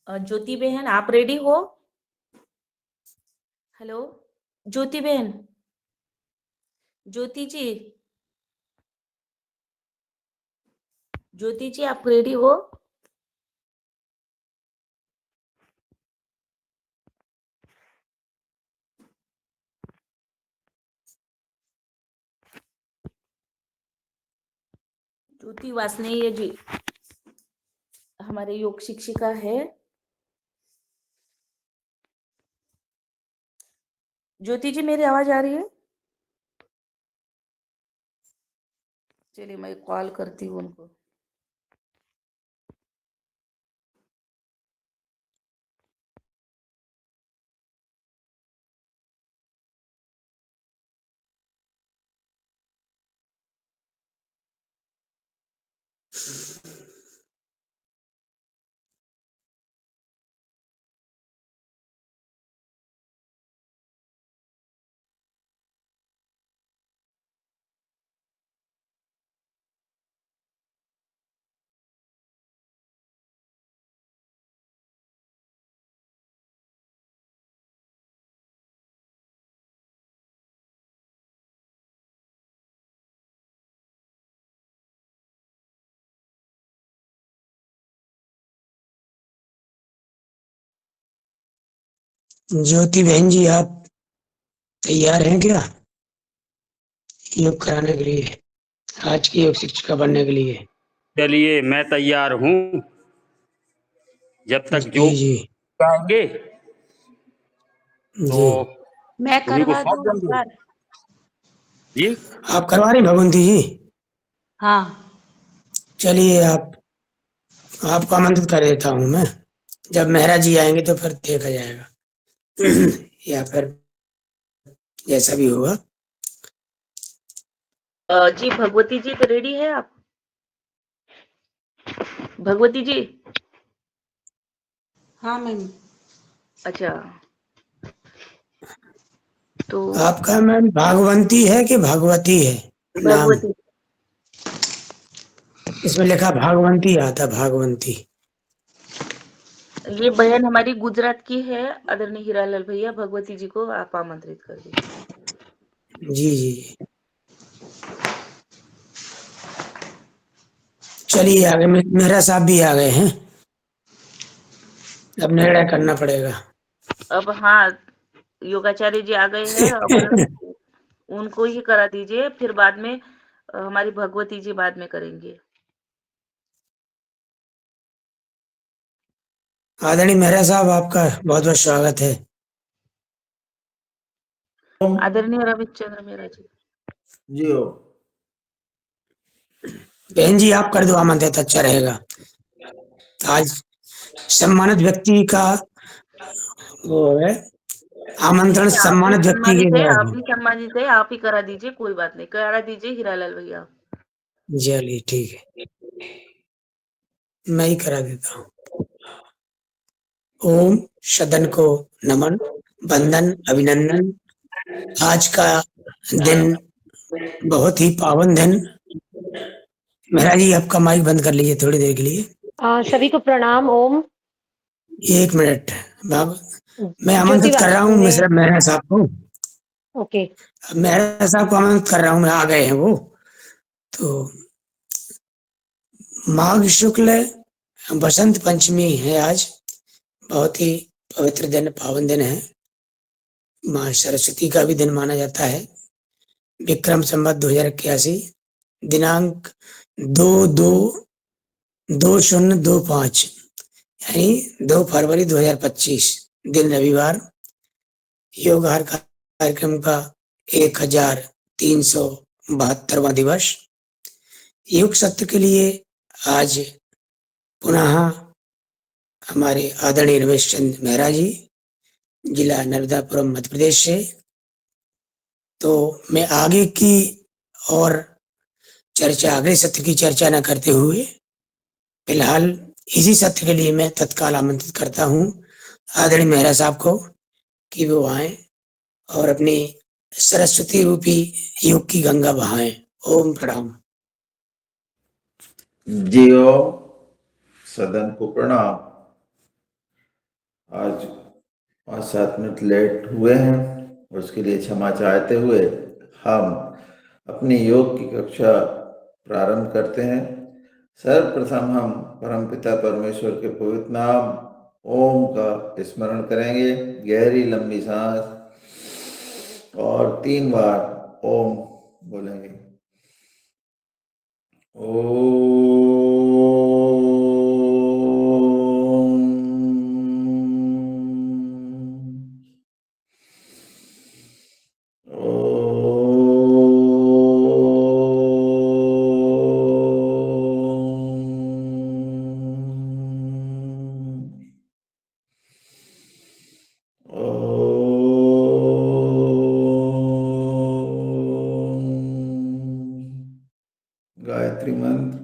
ज्योति बहन आप रेडी हो? हेलो ज्योति बहन, ज्योति जी, ज्योति जी आप रेडी हो? ज्योति वासनेय जी हमारे योग शिक्षिका है। ज्योति जी मेरी आवाज आ रही है? चलिए मैं कॉल करती हूँ उनको। ज्योति बहन जी आप तैयार हैं क्या योग कराने के लिए, आज की योग शिक्षिका बनने के लिए? चलिए मैं तैयार हूँ। जब तक जो जी जी कहेंगे तो जी। मैं उन्हीं को करवा सौंप दूँ देंगे। सर? जी आप करवा रही भगवंती जी? हाँ चलिए आपको आमंत्रित कर देता हूँ मैं। जब मेहरा जी आएंगे तो फिर देखा जाएगा या फिर जैसा भी होगा। जी भगवती जी तो रेडी है आप? भगवती जी? हाँ मैम। अच्छा तो आपका मैम भागवंती है कि भागवती है नाम? भगवती इसमें लिखा भागवंती आता, भागवंती। ये बहन हमारी गुजरात की है, आदरणीय हीरालाल भैया। भगवती जी को आप आमंत्रित कर दीजिए। जी जी जी। चलिए आगे मेहरा साहब भी आ गए हैं, अब निर्णय करना पड़ेगा। अब हाँ, योगाचार्य जी आ गए हैं। अब उनको ही करा दीजिए, फिर बाद में हमारी भगवती जी बाद में करेंगे। आदरणीय मेहरा साहब आपका बहुत बहुत स्वागत है। आदरणीय रविचंद्र मेहरा जी। जी हो। बहन जी आप कर दो आमंत्रित, अच्छा रहेगा। आज सम्मानित व्यक्ति का वो है, आमंत्रण नहीं, आप भी सम्मानित व्यक्ति के सम्मानित है, द्वारा आप है। भी सम्मानित है, आप ही करा दीजिए, कोई बात नहीं, करा दीजिए हीरालाल भैया। चलिए ठीक है, मैं ही करा देता हूँ। ओम सदन को नमन, वंदन, अभिनंदन। आज का दिन बहुत ही पावन दिन। मेहरा जी आपका माइक बंद कर लीजिए थोड़ी देर के लिए। सभी को प्रणाम। ओम। 1 मिनट बाब, मैं ज्योति आमंत्रित कर रहा हूँ वासुदेव। मिश्रा मेहरा साहब को। ओके। मेहरा साहब को आमंत्रित कर रहा हूँ, मैं आ गए हैं वो। तो माघ शुक्ल बसंत पंचमी है आज, बहुत ही पवित्र दिन, पावन दिन है। माँ सरस्वती का भी दिन माना जाता है। विक्रम संवत 2081, दिनांक 22/2025, यानी 2 फरवरी 2025, दिन रविवार। योगाहार कार्यक्रम का 1372वां दिवस। योग सत्र के लिए आज पुनः हमारे आदरणीय रमेश चंद मेहरा जी, जिला नर्मदापुरम, मध्य प्रदेश से। तो मैं आगे की और चर्चा, अगले सत्र की चर्चा न करते हुए फिलहाल इसी सत्र के लिए मैं तत्काल आमंत्रित करता हूँ आदरणीय मेहरा साहब को कि वो आए और अपनी सरस्वती रूपी योग की गंगा बहाएं। ओम प्रणाम। जी हो। सदन को प्रणाम। आज 5-7 मिनट लेट हुए हैं, उसके लिए क्षमा चाहते हुए हम अपनी योग की कक्षा प्रारंभ करते हैं। सर्वप्रथम हम परमपिता परमेश्वर के पवित्र नाम ओम का स्मरण करेंगे। गहरी लंबी सांस और 3 बार ओम बोलेंगे। गायत्री मंत्र।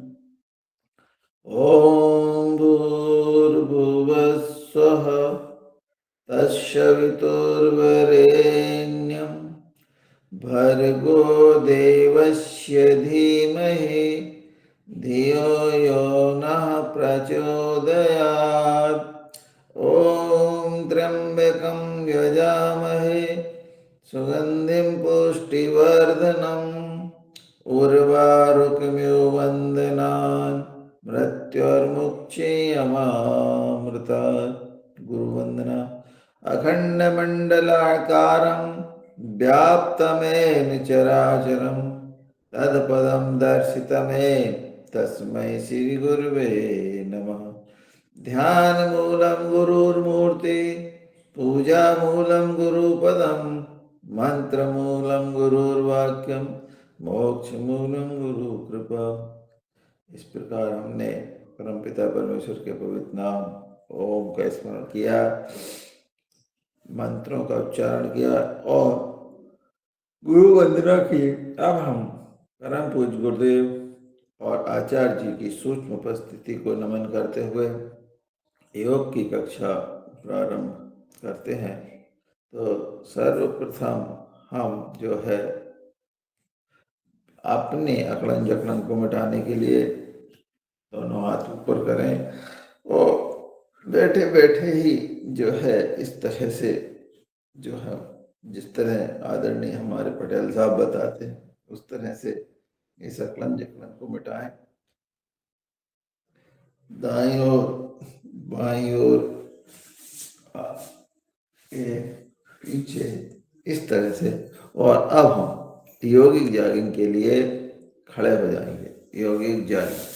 ओम भूर्भुवः स्वः तत्सवितुर्वरेण्यं भर्गो देवस्य धीमहि धियो यो नः प्रचोदयात्। ओम त्र्यंबकं यजामहे सुगंधिं पुष्टिवर्धनम् उर्वारुकमिव वन्दनान् मृत्युर्मुक्षीयमामृतात्। गुरुवंदना। अखंडमंडलाकारं व्याप्तमेन चराचरं तत्पदं दर्शितमेन तस्मै श्री गुरुवे नमः। ध्यान मूलं गुरुर्मूर्ति पूजा मूलं गुरुपदं मंत्र मूलं गुरुर्वाक्यम मोक्ष मूलं गुरु कृपा। इस प्रकार हमने परमपिता परमेश्वर के पवित्र नाम ओम का स्मरण किया, मंत्रों का उच्चारण किया और गुरु वंदना की। अब हम परम पूज्य गुरुदेव और आचार्य जी की सूक्ष्म उपस्थिति को नमन करते हुए योग की कक्षा प्रारंभ करते हैं। तो सर्वप्रथम हम जो है अपने अकड़न जकड़न को मिटाने के लिए दोनों हाथ ऊपर करें और बैठे बैठे ही जो है इस तरह से जो है जिस तरह आदरणीय हमारे पटेल साहब बताते हैं उस तरह से इस अकड़न जकड़न को मिटाएं। दाईं ओर बाईं ओर पीछे इस तरह से। और अब हम यौगिक जॉगिंग के लिए खड़े हो जाएंगे। यौगिक जॉगिंग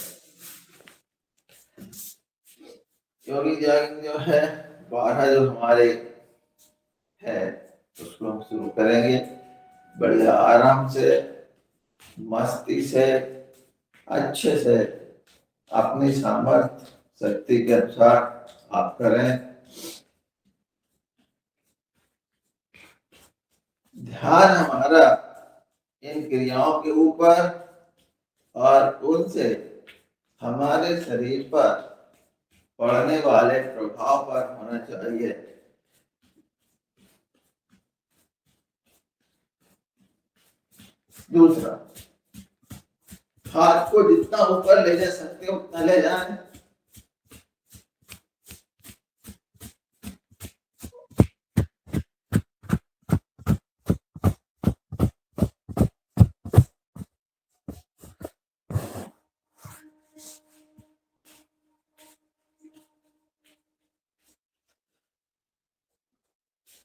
जो है 12 जो हमारे है उसको हम शुरू करेंगे बढ़िया आराम से, मस्ती से, अच्छे से, अपनी सामर्थ्य शक्ति के अनुसार आप करें। ध्यान हमारा इन क्रियाओं के ऊपर और उनसे हमारे शरीर पर पड़ने वाले प्रभाव पर होना चाहिए। दूसरा, हाथ को जितना ऊपर ले जा सकते हो उतना ले जाएं।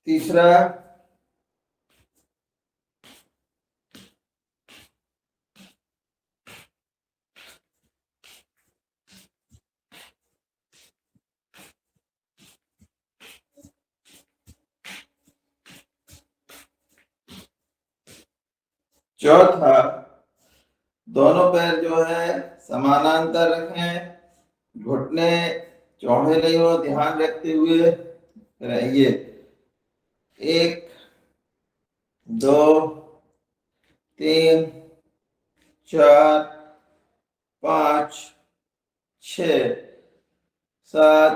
तीसरा, चौथा, दोनों पैर जो है समानांतर रखें, घुटने चौड़े नहीं हो, ध्यान रखते हुए रहिए। 1 2 3 4 5 6 7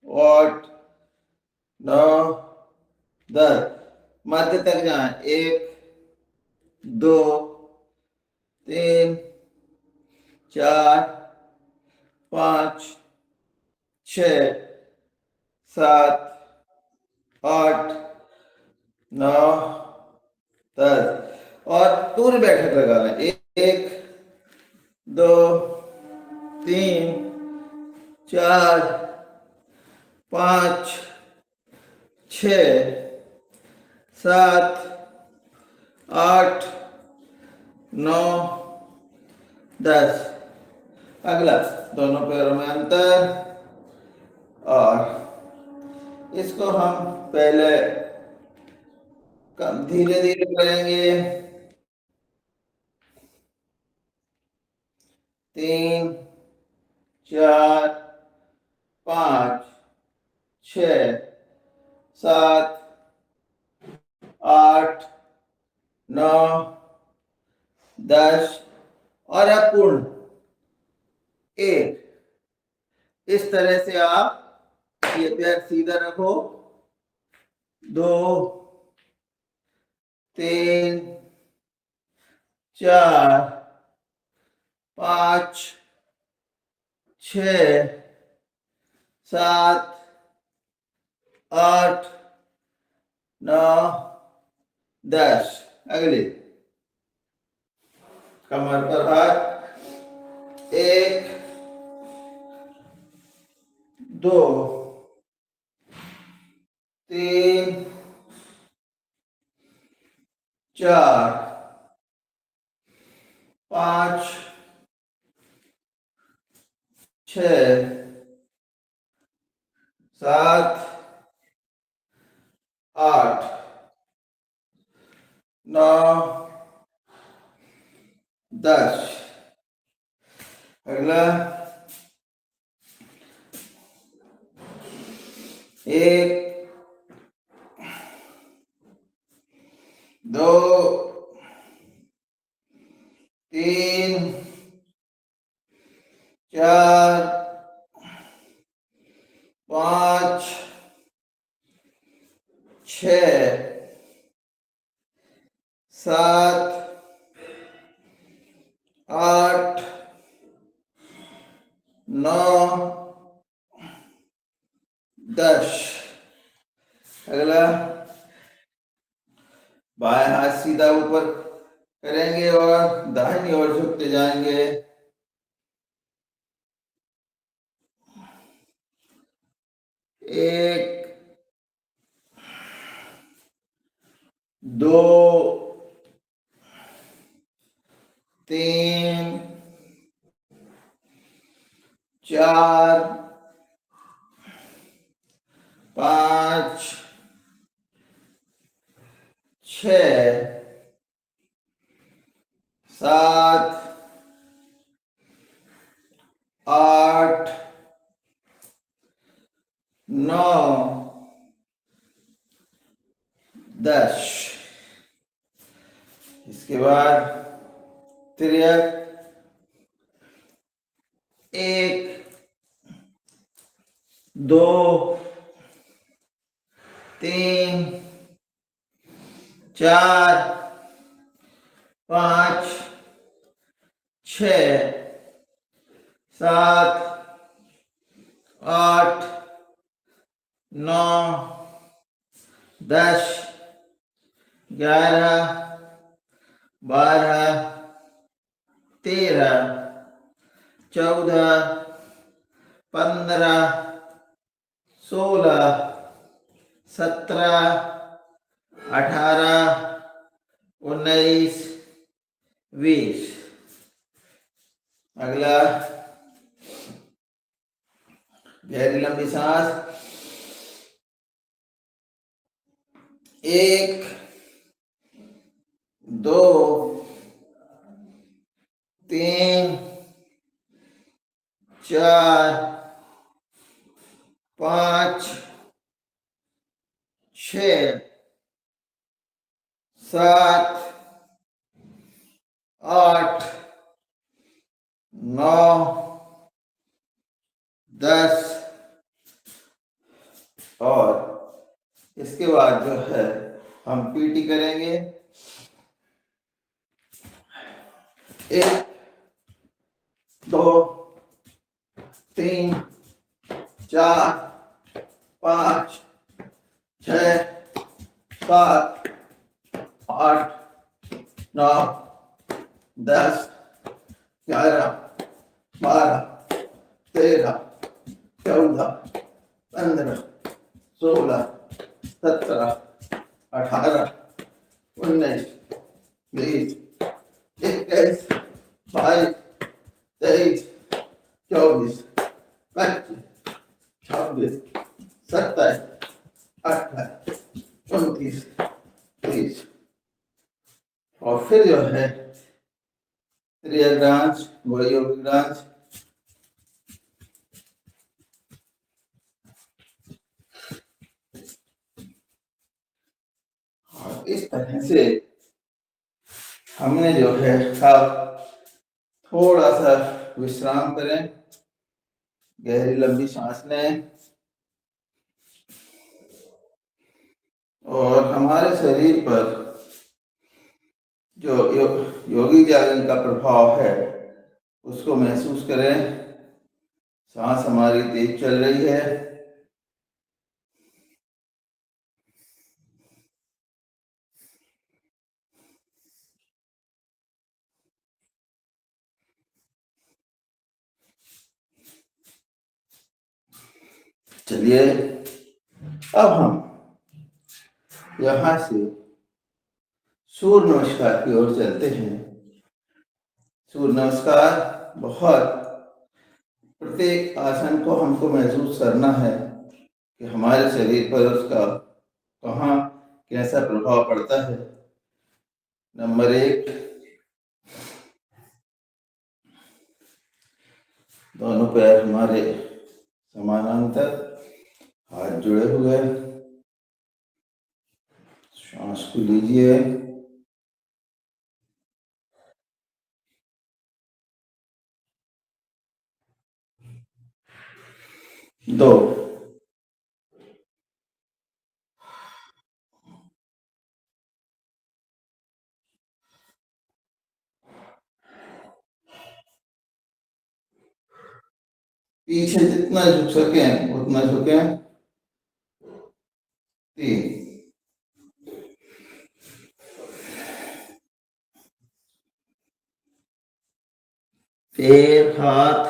8 9 10 मध्य तक जाएं। 1 2 3 4 5 6 7, 8, 9, 10 और पूरी बैठक लगा लें। 1, 2, 3, 4, 5, 6, 7, 8, 9, 10। अगला दोनों पैरों में अंतर और इसको हम पहले कम धीरे धीरे करेंगे। 3, 4, 5, 6, 7, 8, 9, 10 और अपूर्ण 1। इस तरह से आप ये पैर सीधा रखो। 2, 3, 4, 5, 6, 7, 8, 9, 10। अगली कमर पर हाथ। 1, 2, 3, 4, 5, 6, 7, 8, 9, 10। अगला 1, 2, 3, 4, 5, 6, 7, 8, 9, 10। अगला बाएं हाथ सीधा ऊपर करेंगे और दाहिनी ओर झुकते जाएंगे। 1, 2, 3, 4, 5, 6, 7, 8, 9, 10। इसके बाद तिर्यक। 1, 2, 3, 4, 5, 6, 7, 8, 9, 10, 11, 12, 13, 14, 15, 16, 17, 18, 19, 20। अगला गहरी लंबी सांस। 1, 2, 3, 4, 5, 6, 7, 8, 9, 10 और इसके बाद जो है हम पीटी करेंगे। 1, 2, 3, 4, 5 6 7 8 9 10 11 12 13 14 15 16 17 18 19 20 21 22 23 24 25 26 27 28 29 30 और फिर जो है त्रियग्रांश वयोगिग्रांश और इस तरह से हमने जो है अब थोड़ा सा विश्राम करें, गहरी लंबी सांस लें और हमारे शरीर पर जो योगी जागरण का प्रभाव है उसको महसूस करें। सांस हमारी तेज चल रही है, चलिए अब हम यहां से सूर्य नमस्कार की ओर चलते हैं। सूर्य नमस्कार बहुत प्रत्येक आसन को हमको महसूस करना है कि हमारे शरीर पर उसका कहाँ कैसा प्रभाव पड़ता है। नंबर 1, दोनों पैर हमारे समानांतर, हाथ जुड़े हुए, सांस को लीजिए। 2, पीछे जितना झुक सके उतना झुके। 3, फिर हाथ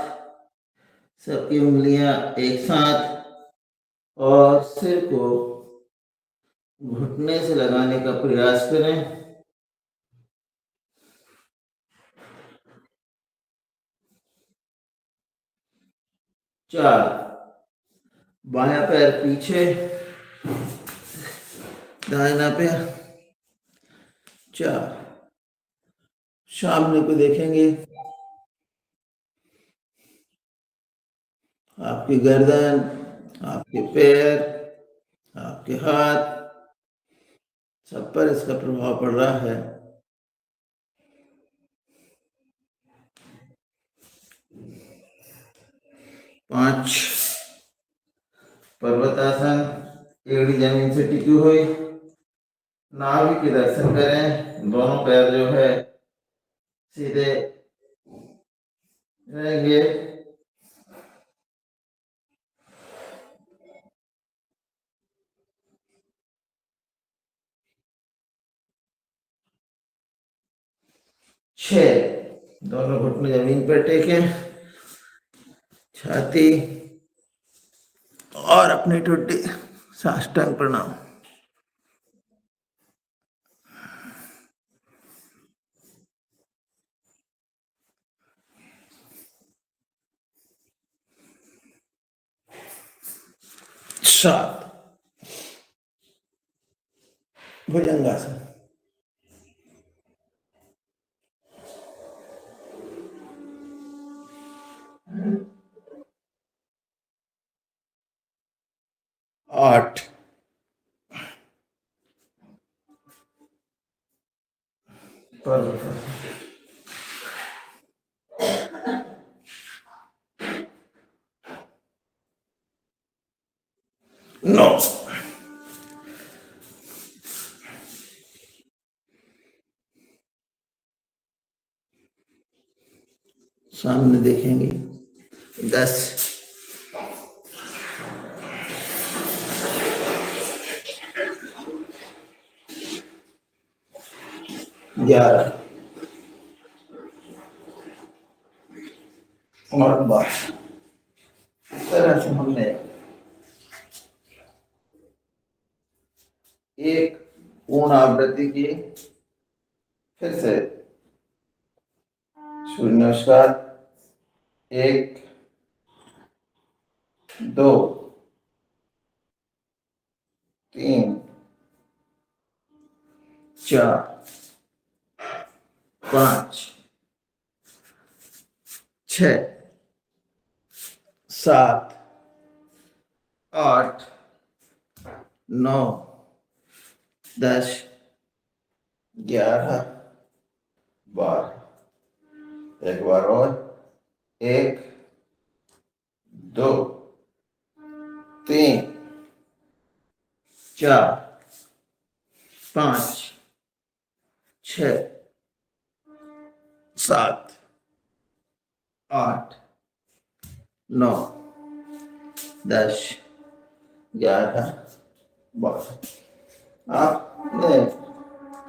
सबकी उंगलियां एक साथ और सिर को घुटने से लगाने का प्रयास करें। 4, बायां पैर पीछे, दाहिना पैर। 4, सामने को देखेंगे, आपकी गर्दन, आपके पैर, आपके हाथ, सब पर इसका प्रभाव पड़ रहा है। 5, पर्वतासन, एड़ी जमीन से टिकी हुई, नाभि के दर्शन करें। दोनों पैर जो है सीधे रहेंगे। 6, दोनों घुटने जमीन पर टेके, छाती और अपनी ठुड्डी, साष्टांग प्रणाम। 7, भुजंगासन। 8, पर्वतासन। 9, सामने देखेंगे। 10, 11 और 12। इस तरह से हमने एक पूर्ण आवृत्ति की। फिर से सूर्य नमस्कार 1 2 3 4 5 6 7 8 9 10 11 12। एक बार और 1 2 3 4 5 6 7 8 9 10 11 12। आपने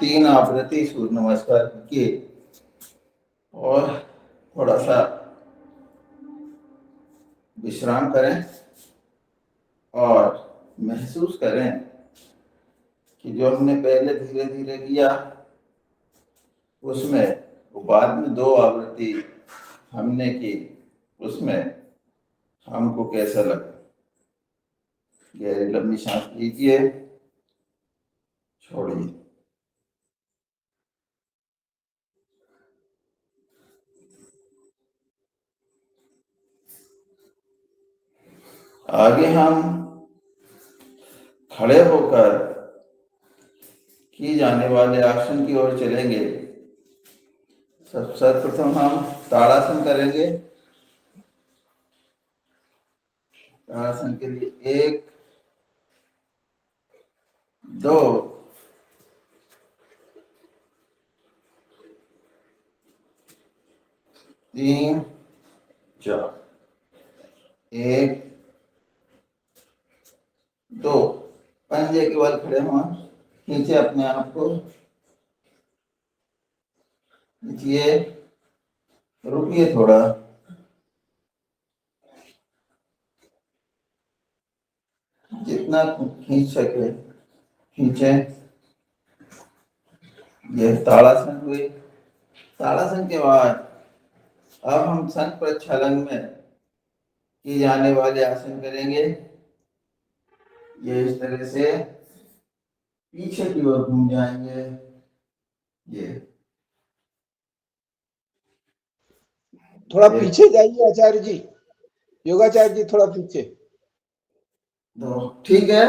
3 आवृत्ति सूर्य नमस्कार किए और थोड़ा सा विश्राम करें और महसूस करें कि जो हमने पहले धीरे धीरे किया उसमें वो बाद में 2 आवृत्ति हमने की, उसमें हमको कैसा लगा। गहरी लंबी सांस लीजिए, छोड़िए। आगे हम खड़े होकर की जाने वाले आसन की ओर चलेंगे। सर्वप्रथम हम ताड़ासन करेंगे। ताड़ासन के लिए 1 2 3 4। 1 2 पंजे के बल खड़े हों, खींचे अपने आप को, खींचिए, रुकिए थोड़ा, जितना खींच सके खींचे। ये ताड़ासन हुई। ताड़ासन के बाद अब हम शंख प्रक्षालन में की जाने वाले आसन करेंगे। ये इस तरह से पीछे की ओर घूम जाएंगे। ये थोड़ा पीछे जाइए आचार्य जी, योगाचार्य जी थोड़ा पीछे। तो ठीक है।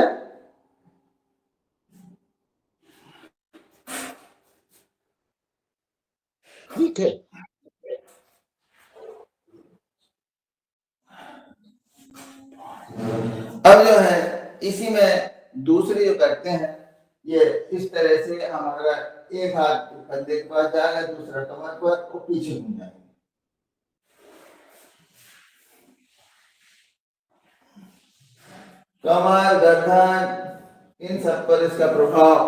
ठीक है। अब जो है इसी में दूसरी जो करते हैं, ये इस तरह से हमारा एक हाथ कंधे के पास जाएगा, दूसरा कमर पर और पीछे घूम जाएंगे। कमर, गर्दन, इन सब पर इसका प्रभाव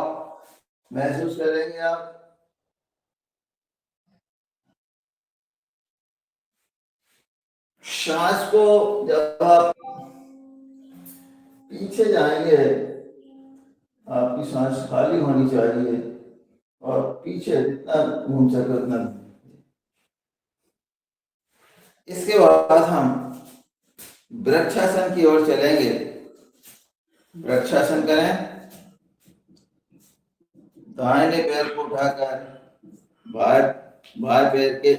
महसूस करेंगे आप। सांस को जब आप पीछे जाएंगे, आपकी सांस खाली होनी चाहिए और पीछे जितना घूम सके उतना। इसके बाद हम वृक्षासन की ओर चलेंगे। वृक्षासन करें। दाहिने पैर को उठाकर बाएं पैर के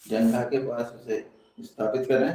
जंघा के पास उसे स्थापित करें।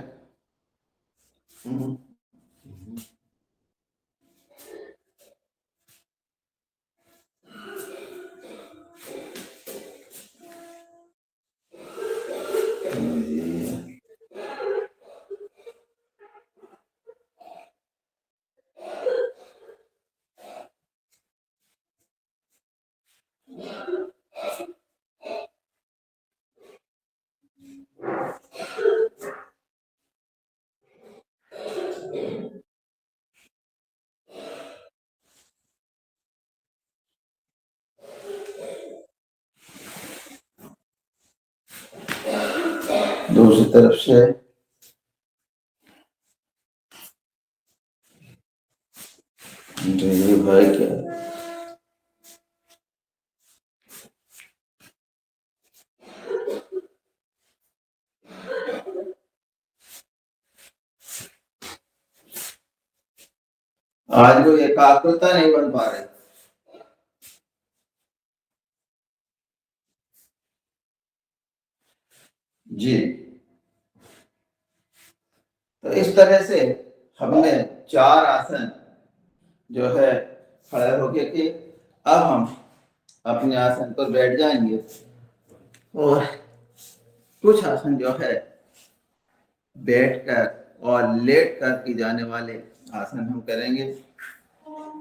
दूसरी तरफ से ये भाई क्या आज वो एकाग्रता नहीं बन पा रहे। जी, तो इस तरह से हमने 4 आसन जो है खड़े होके किए। अब हम अपने आसन पर बैठ जाएंगे और कुछ आसन जो है बैठकर और लेटकर की जाने वाले आसन हम करेंगे।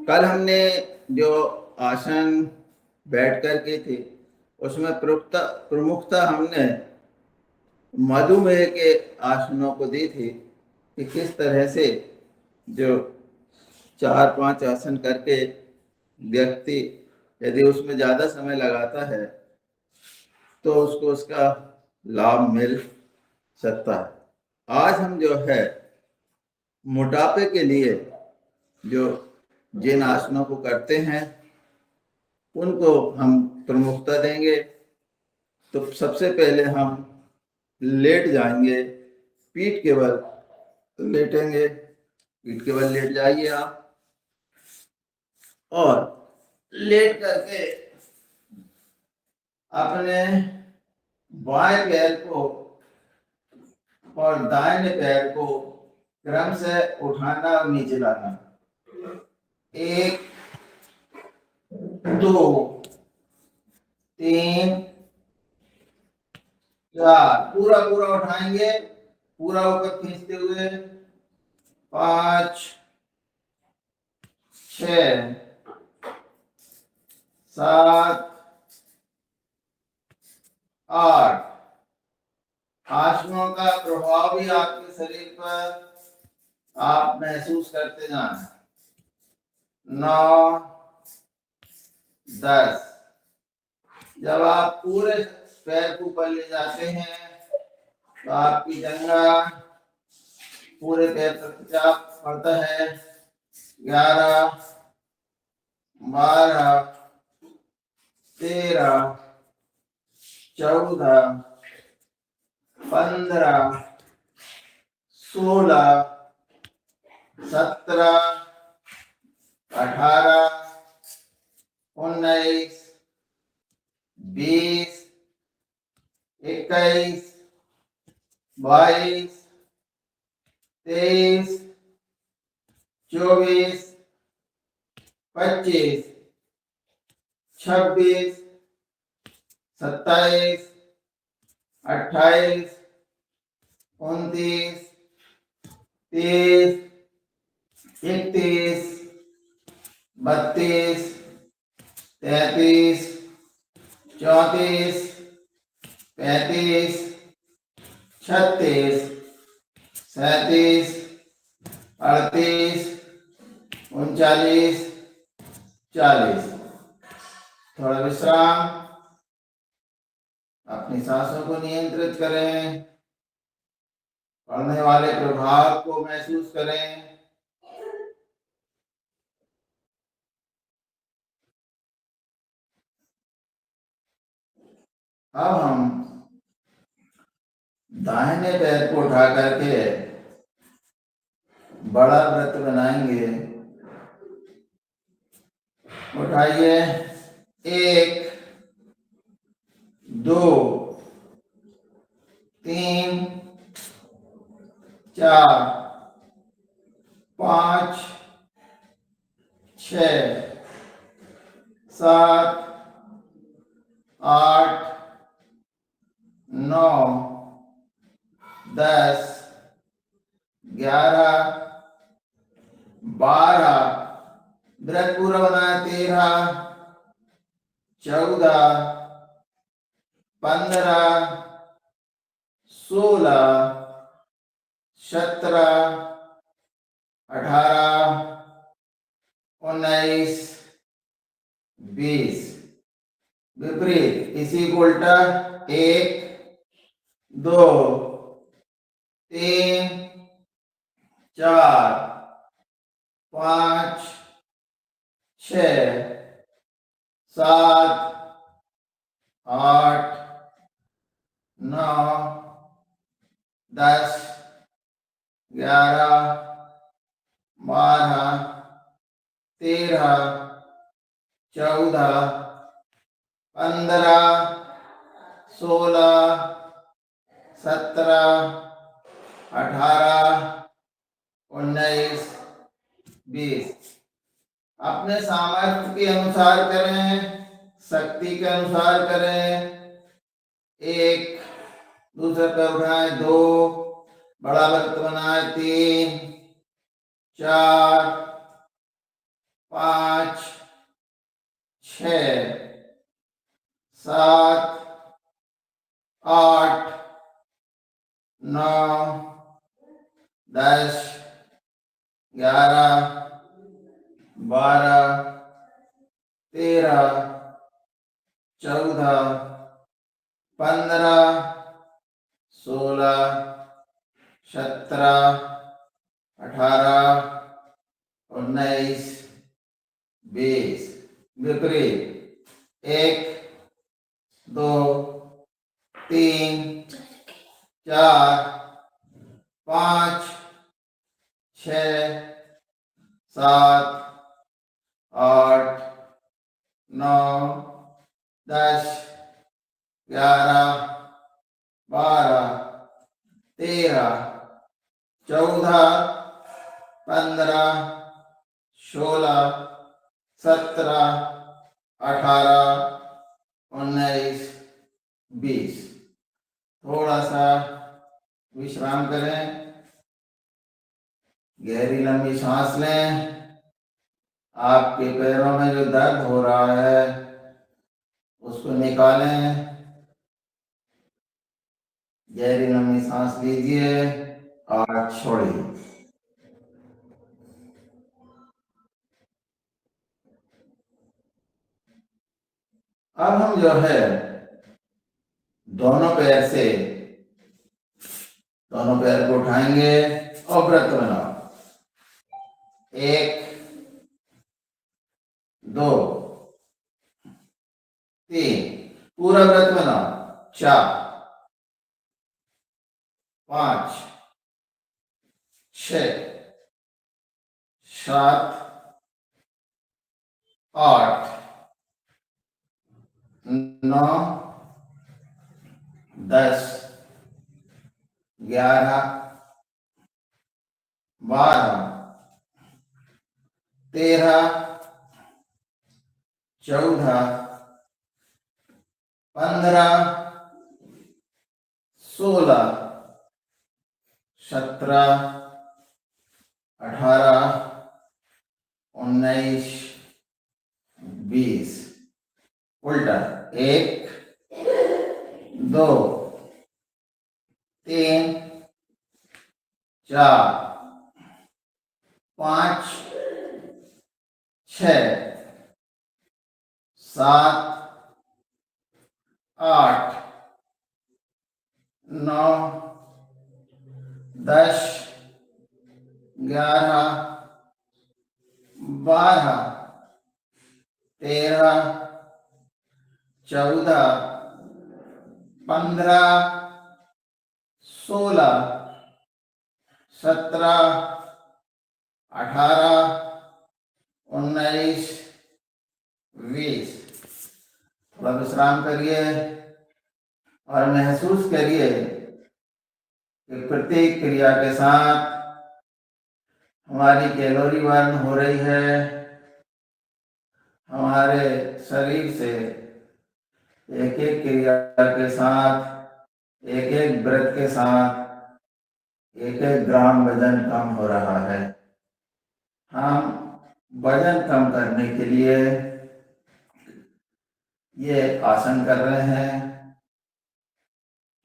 कल हमने जो आसन बैठकर के थे उसमें प्रमुखता हमने मधुमेह के आसनों को दी थी कि किस तरह से जो 4-5 आसन करके व्यक्ति यदि उसमें ज़्यादा समय लगाता है तो उसको उसका लाभ मिल सकता है। आज हम जो है मोटापे के लिए जो जिन आसनों को करते हैं उनको हम प्रमुखता देंगे। तो सबसे पहले हम लेट जाएंगे, पीठ के बल लेटेंगे। पीठ के बल लेट जाइए आप और लेट करके अपने बाएं पैर को और दाहिने पैर को क्रम से उठाना और नीचे लाना। 1 2 3 4 पूरा उठाएंगे, पूरा ऊपर खींचते हुए। 5 6 7 8 आसनों का प्रभाव भी आपके शरीर पर आप महसूस करते जाना। 9 10 जब आप पूरे पैर को ऊपर ले जाते हैं तो आपकी जंघा पूरे पैर पर चाप पड़ता है। 11 12 13 14 15 16 17 18 19 20 21 22 23 24 25 26 27 28 29 30 31 32 33 34 35 36 37 38 39 40। थोड़ा विश्राम, अपनी सांसों को नियंत्रित करें, पढ़ने वाले प्रभाव को महसूस करें। अब हम दाहिने पैर को उठा करके बड़ा व्रत बनाएंगे। उठाइए। 1 2 3 4 5 6 7 8 9 10 11 12 व्रत पूरा बनाया। 13 14 15 16 17 18 19 20। विपरीत, इसी को उल्टा। 1 2 3 4 5 6 7 8 9 10 11 12 13 14 15 16 17 18 19 20। अपने सामर्थ्य के अनुसार करें, शक्ति के अनुसार करें। 1 दूसरा पैर उठाएं, 2 बड़ा वृत्त बनाए, 3 4 5 6 7 8 9 10 11 12 13 14 15 16 17 18 19 20। विपरीत 1 2 3 4 5 6 7 8 9 10 11 12 13 14 15 16 17 18 19 20। थोड़ा सा विश्राम करें, गहरी लंबी सांस लें। आपके पैरों में जो दर्द हो रहा है उसको निकालें। गहरी लंबी सांस लीजिए और छोड़िए। अब हम जो है दोनों पैर को उठाएंगे और वृत्त बनाओ। 1 2 3 पूरा वृत्त बनाओ। 4 5 6 7 8 9 10 11 12 13 14 15 16 17 18 19 20। उल्टा 1 2 3 4 5 6 7 8 9 10 11 12 13 14 15 16 17 18 19 20। थोड़ा विश्राम करिए और महसूस करिए कि प्रत्येक क्रिया के साथ हमारी कैलोरी बर्न हो रही है। हमारे शरीर से एक एक क्रिया के साथ, एक एक व्रत के साथ एक एक ग्राम वजन कम हो रहा है। हम वजन कम करने के लिए ये आसन कर रहे हैं।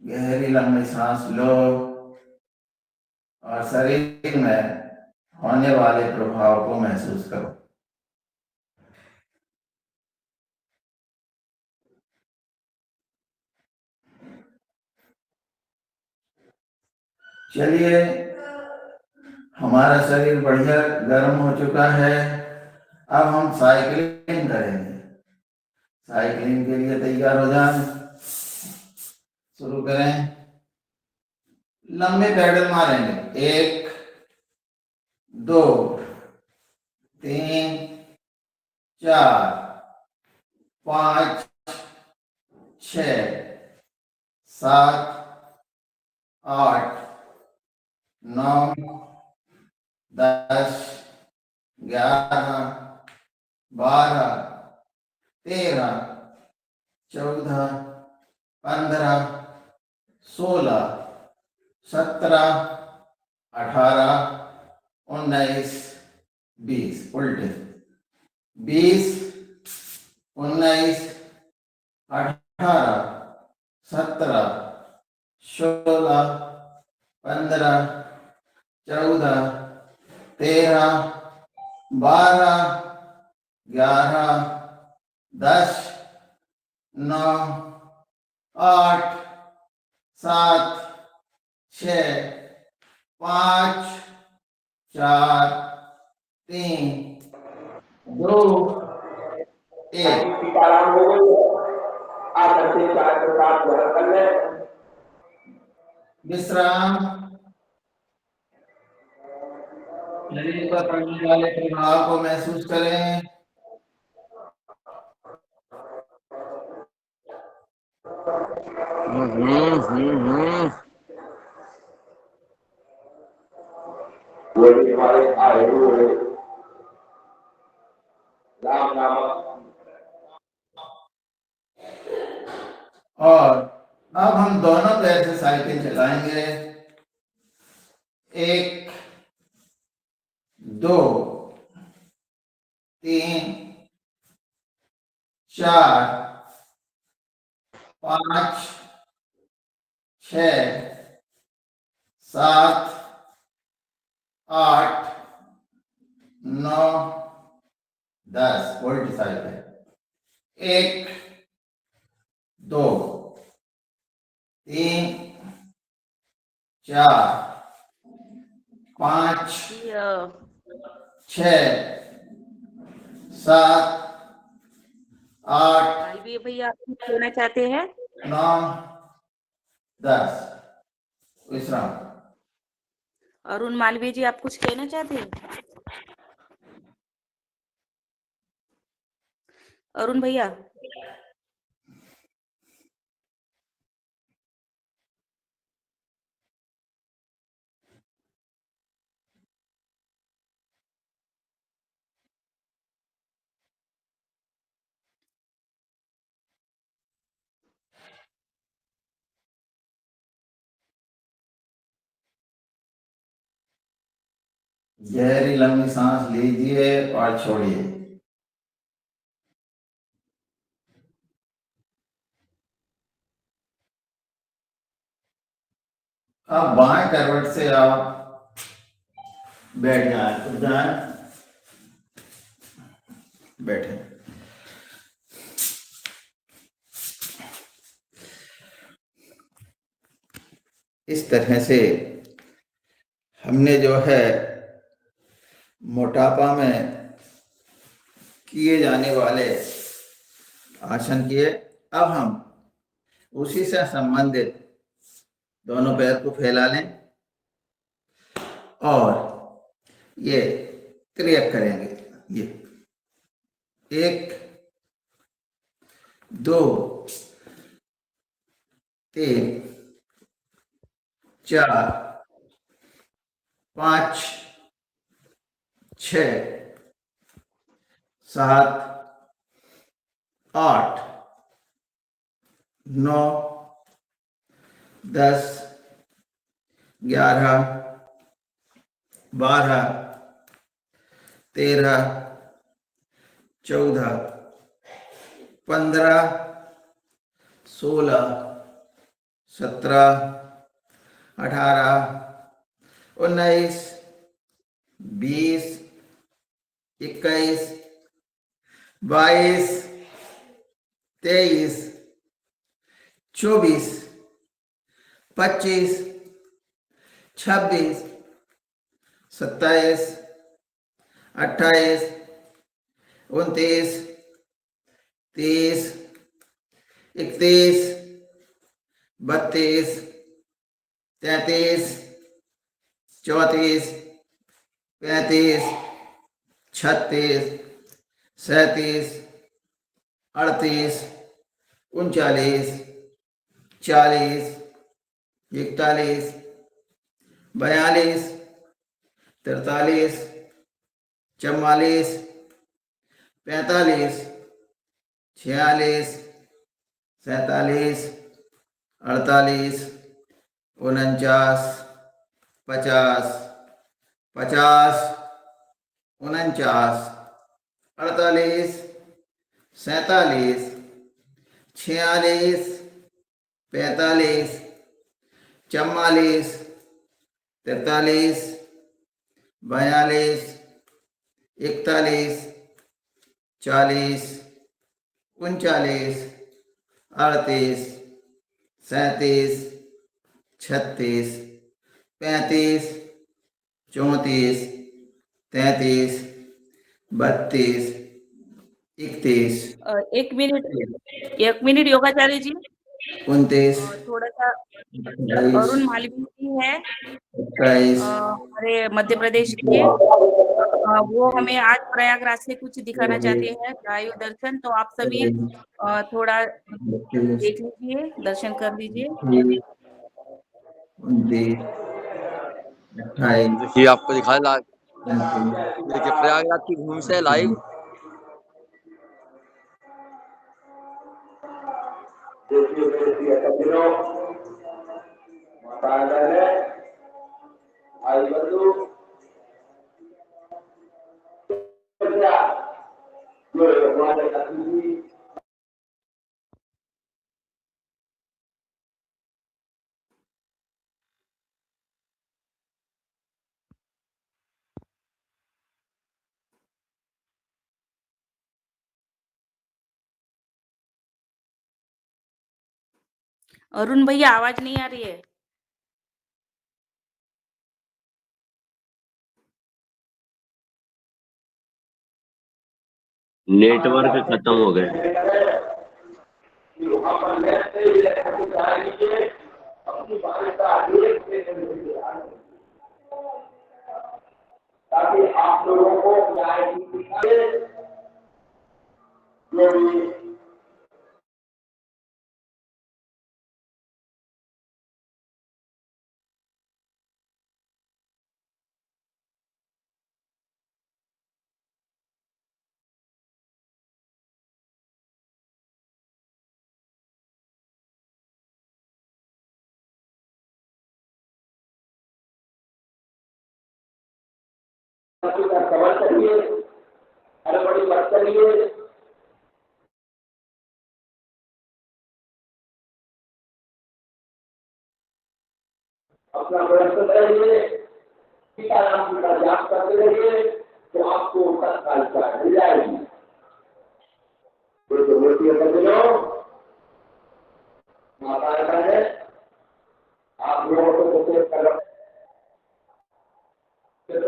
गहरी लंबी सांस लो और शरीर में होने वाले प्रभाव को महसूस करो। चलिए, हमारा शरीर बढ़िया गर्म हो चुका है। अब हम साइकिलिंग करेंगे। साइकिलिंग के लिए तैयार हो जाएं। शुरू करें। लंबे पैडल मारेंगे। 1 2 3 4 5 6 7 8 9 10 11 12 13 14 15 16 17 18 19 20 उल्टे 20 19 18 17 16 15 14 13 12 11 10 9 8 7 6 5 4 3 2 1। सीताराम हो गई आकर के 4 के साथ ग्रहण कर ले। विश्राम। शरीर पर पड़ने वाले प्रभाव को महसूस करें। वही हमारे आए हुए राम नामक और अब हम दोनों पैर से साइकिल चलाएंगे। 1 2 3 4 5 6 7 8 9 10 उल्टी साइकिल। 1 2 3 4 5 6 7 8 मालवीय भैया आप कुछ कहना चाहते हैं? 9 10 विश्राम। अरुण मालवीय जी आप कुछ कहना चाहते हैं? अरुण भैया गहरी लंबी सांस लीजिए और छोड़िए। अब बाएं करवट से आप बैठ जाएं, उठ जाएं, बैठे। इस तरह से हमने जो है मोटापा में किए जाने वाले आसन किए। अब हम उसी से संबंधित दोनों पैर को फैला लें और ये क्रिया करेंगे। ये 1 2 3 4 5 6 7 8 9 10 11 12 13 14 15 16 17 18 19 20 21 22 23 24 25 26, 27, 28, 29, 30, 31, 32, 33, 34, 35, 36, 37, 38, 39, 40, 41, 42, 43, 44, 45, 46, 47, 48, 49, 50, 50, 49, 48, 47, 46, 45, 44, 43, 42, 41, 40, 39, 38, 37, 36, 35, 34, 33, 32, 31, 1 मिनट योगाचार्य जी। 29, थोड़ा-सा 28, अरुण मालवीय जी है 21, हमारे मध्य प्रदेश के। वो हमें आज प्रयागराज से कुछ दिखाना चाहते हैं, लाइव दर्शन। तो आप सभी थोड़ा देख लीजिए, दर्शन कर लीजिए। 29, 28, देखिए आपको दिखाए देखिए प्रयागराज की भूमि से लाइव। अरुण भैया आवाज नहीं आ रही है। नेटवर्क खत्म हो गए। ताकि आप लोगों को न्याय कवर करिए, हड़बड़ी मत करिए। अपना व्यवस्थित रहिए, सीताराम जी का जाप करते रहिए, तो आपको तत्काल चाय मिल जाएगी। तो मूर्ति बदलो, माता है, आप लोगों को उपयोग कर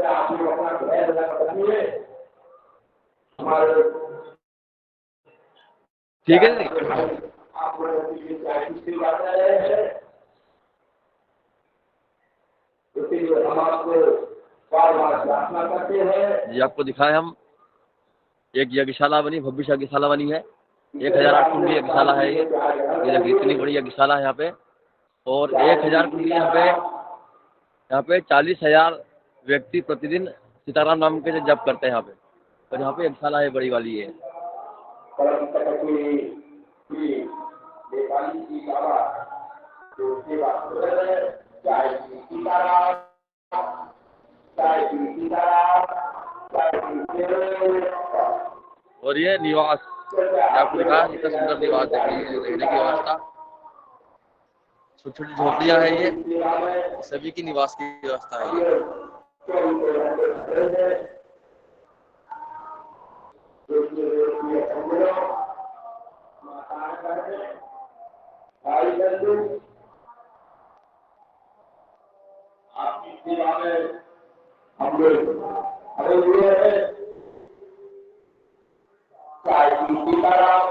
आप लोग अपना भय करिए। हमारे ठीक है आप लोगों की चाय बात रहे हैं, इसलिए हम आपको बार बार प्रार्थना करते हैं। जी आपको दिखाए हम एक यज्ञशाला बनी, भव्य यज्ञशाला बनी है। 1008 कुंडी यज्ञशाला है ये देखिए इतनी बड़ी यज्ञशाला है यहाँ पे। और 1000 कुंडी यहाँ पे 40,000 व्यक्ति प्रतिदिन सीताराम नाम के जप करते हैं यहाँ पे। और यहाँ पे यज्ञशाला है बड़ी वाली है। और ये निवास आपको दिखाया कितना सुंदर निवास देखिए, रहने की व्यवस्था, छोटी छोटी झोपड़ियाँ है ये, सभी की निवास की व्यवस्था है ये। आप दीवाने हम लोग अरे हुए हैं चाय की सीताराम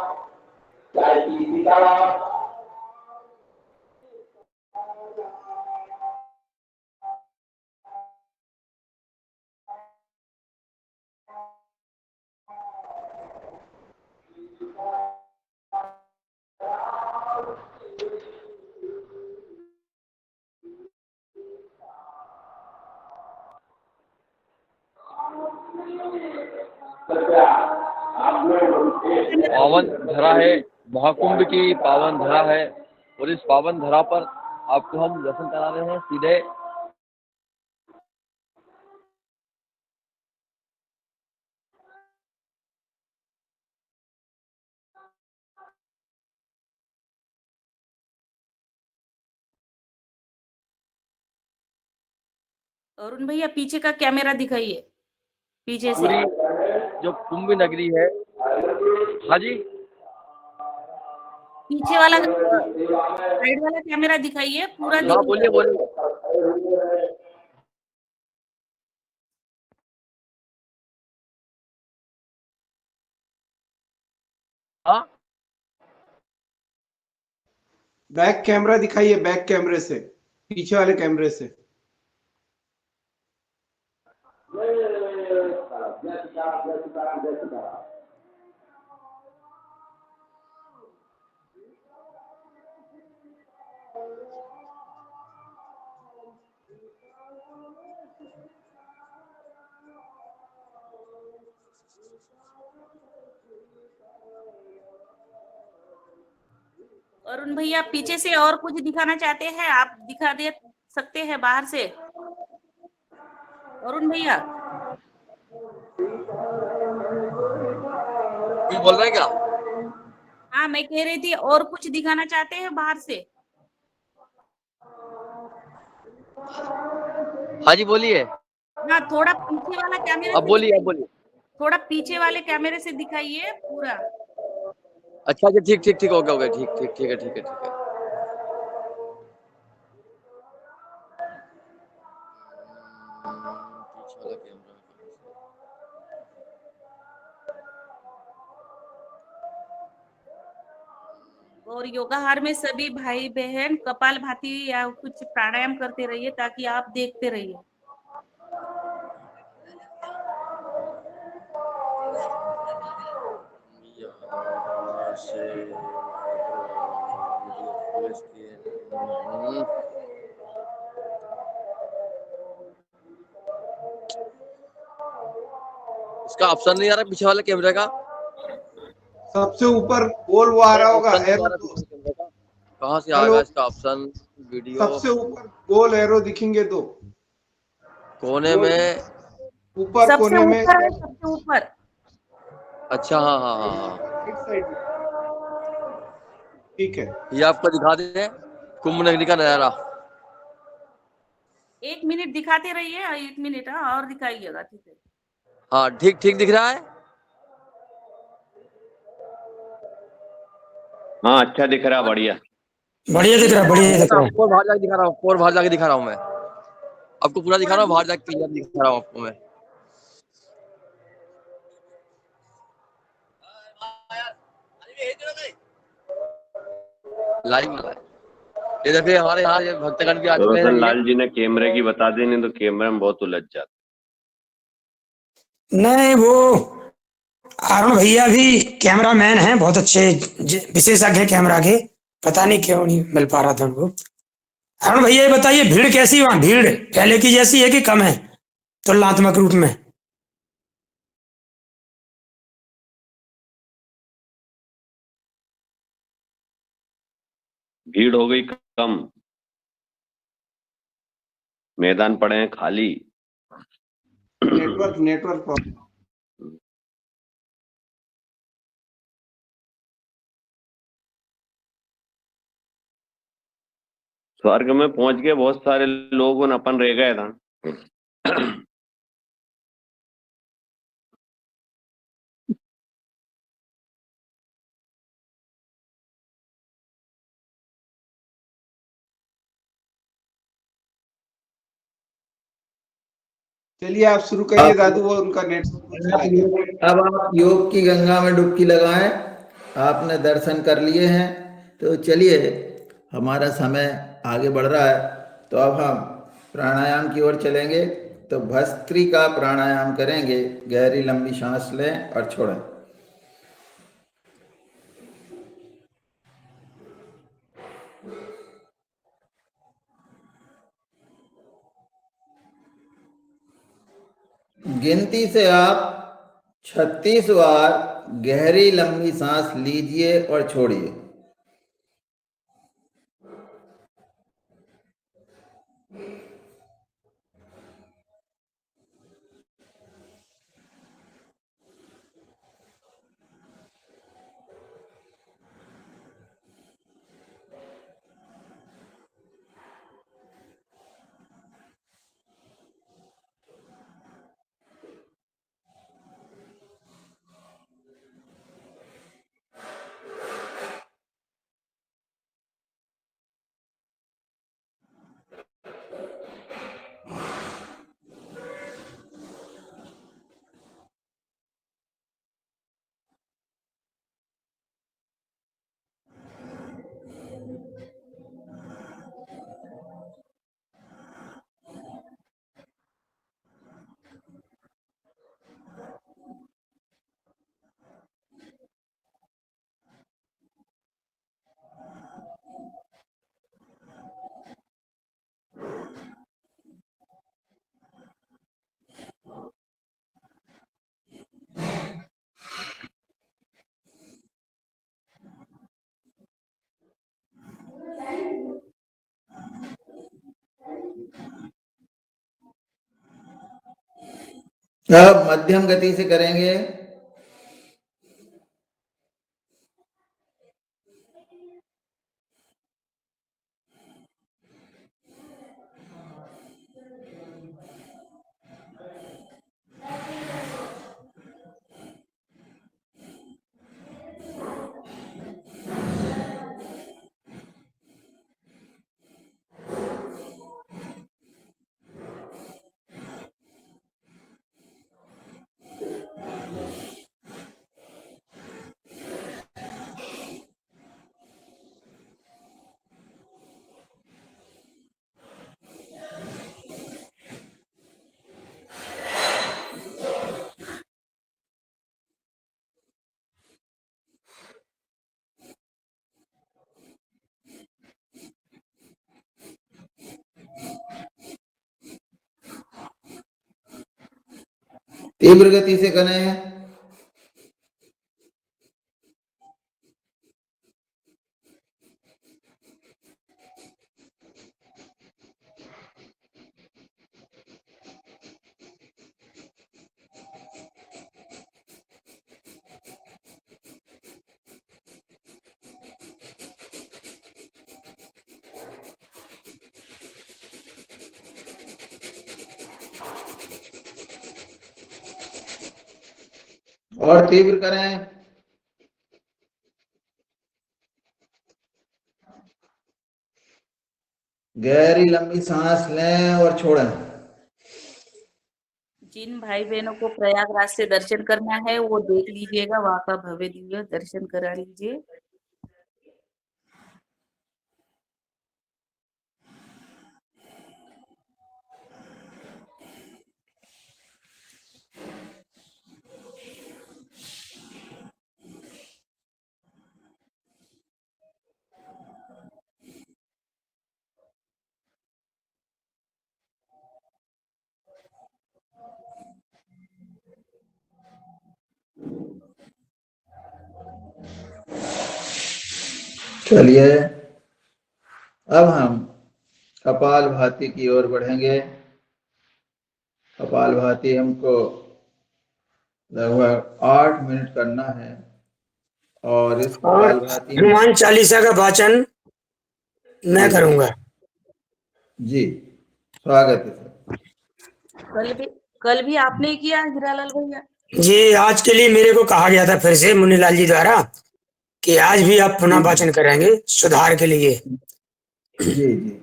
चाय की सीताराम कृपया आप लोग एक पावन धरा है, महाकुंभ की पावन धरा है और इस पावन धरा पर आपको हम दर्शन करा रहे हैं सीधे। अरुण भैया पीछे का कैमरा दिखाइए, पीछे से। पूरी जो कुंभ नगरी है। हाँ जी, पीछे वाला साइड वाला कैमरा दिखाइए, पूरा हाँ बोलिए दिखाइए। बोलिए। हाँ, बैक कैमरा दिखाइए, बैक कैमरे से, पीछे वाले कैमरे से। अरुण भैया पीछे से और कुछ दिखाना चाहते हैं, आप दिखा दे सकते हैं बाहर से। अरुण भैया कुछ बोल रहे हैं क्या? हाँ, मैं कह रही थी और कुछ दिखाना चाहते हैं बाहर से। हाँ जी बोलिए, हाँ, थोड़ा पीछे वाला कैमरे अब से बोलिए, अब दिखाइए, बोलिए। थोड़ा पीछे वाले कैमरे से दिखाइए पूरा। अच्छा अच्छा, ठीक ठीक ठीक, ओके ओके, ठीक ठीक ठीक है, ठीक है ठीक है। पीछे वाला कैमरा। और योगाहार में सभी भाई बहन कपालभाति या कुछ प्राणायाम करते रहिए ताकि आप देखते रहिए। यहाँ से इसका ऑप्शन नहीं आ रहा पीछे वाले कैमरे का। सबसे ऊपर गोल वो आ रहा होगा ऑप्शन नहीं आ एरो। रहा पीछे कैमरे का। कहाँ से हेलो, आएगा इसका ऑप्शन? वीडियो सबसे ऊपर गोल एरो दिखेंगे दो, कोने गोल में। ऊपर सबसे कोने में। ऊपर है, सबसे ऊपर। अच्छा, हाँ हाँ हाँ हाँ, राइट साइड में, ठीक है। ये आपको दिखा दें कुंभ नगरी का नजारा। 1 मिनट दिखाते रहिए, 1 मिनट हाँ, और दिखाइएगा, ठीक है। हाँ ठीक ठीक दिख रहा है। हाँ अच्छा दिख रहा, बढ़िया। बढ़िया दिख रहा है, बढ़िया दिख रहा है। और बाहर जाके दिखा रहा हूँ, और बाहर जाके दिखा रहा हूँ मैं आपको, पूरा दिखा थोड़ा रहा हूँ, बाहर दूर जाके क्लियर दिखा रहा हूँ आपको मैं। लाइव वाला है ये। देखिए हमारे यहाँ ये भक्तगण भी आ चुके हैं रोशन ये। लाल जी ने कैमरे की बता दी, नहीं तो कैमरे में बहुत उलझ जाते। नहीं, वो अरुण भैया भी कैमरा मैन हैं, बहुत अच्छे विशेषज्ञ हैं कैमरा के। पता नहीं क्यों नहीं मिल पा रहा था उनको। अरुण भैया ये बताइए, भीड़ कैसी है वहाँ? भीड़ पहले की जैसी है कि कम है तुलनात्मक रूप में? भीड़ हो गई कम, मैदान पड़े हैं खाली। Network problem. स्वर्ग में पहुंच के बहुत सारे लोग अपन रह गए था। चलिए आप शुरू करिए दादू, वो उनका नेट चला गया। अब आप योग की गंगा में डुबकी लगाएं। आपने दर्शन कर लिए हैं, तो चलिए, हमारा समय आगे बढ़ रहा है, तो अब हम प्राणायाम की ओर चलेंगे। तो भस्त्रिका प्राणायाम करेंगे। गहरी लंबी सांस लें और छोड़ें। गिनती से आप 36 बार गहरी लंबी सांस लीजिए और छोड़िए। अब मध्यम गति से करेंगे। तीव्र गति से करें। और तीव्र करें। गहरी लंबी सांस लें और छोड़ें। जिन भाई बहनों को प्रयागराज से दर्शन करना है वो देख लीजिएगा, वहां का भव्य दिव्य दर्शन करा लीजिए। चलिए, अब हम कपालभाति की ओर बढ़ेंगे। कपालभाति हमको लगभग 8 मिनट करना है। और इस और कपालभाति में हनुमान चालीसा का वाचन मैं करूंगा। जी, स्वागत है सर। कल भी आपने किया हीरालाल भैया? जी, आज के लिए मेरे को कहा गया था फिर से मुनीलाल जी द्वारा कि आज भी आप पुनः वाचन करेंगे सुधार के लिए। जी जी।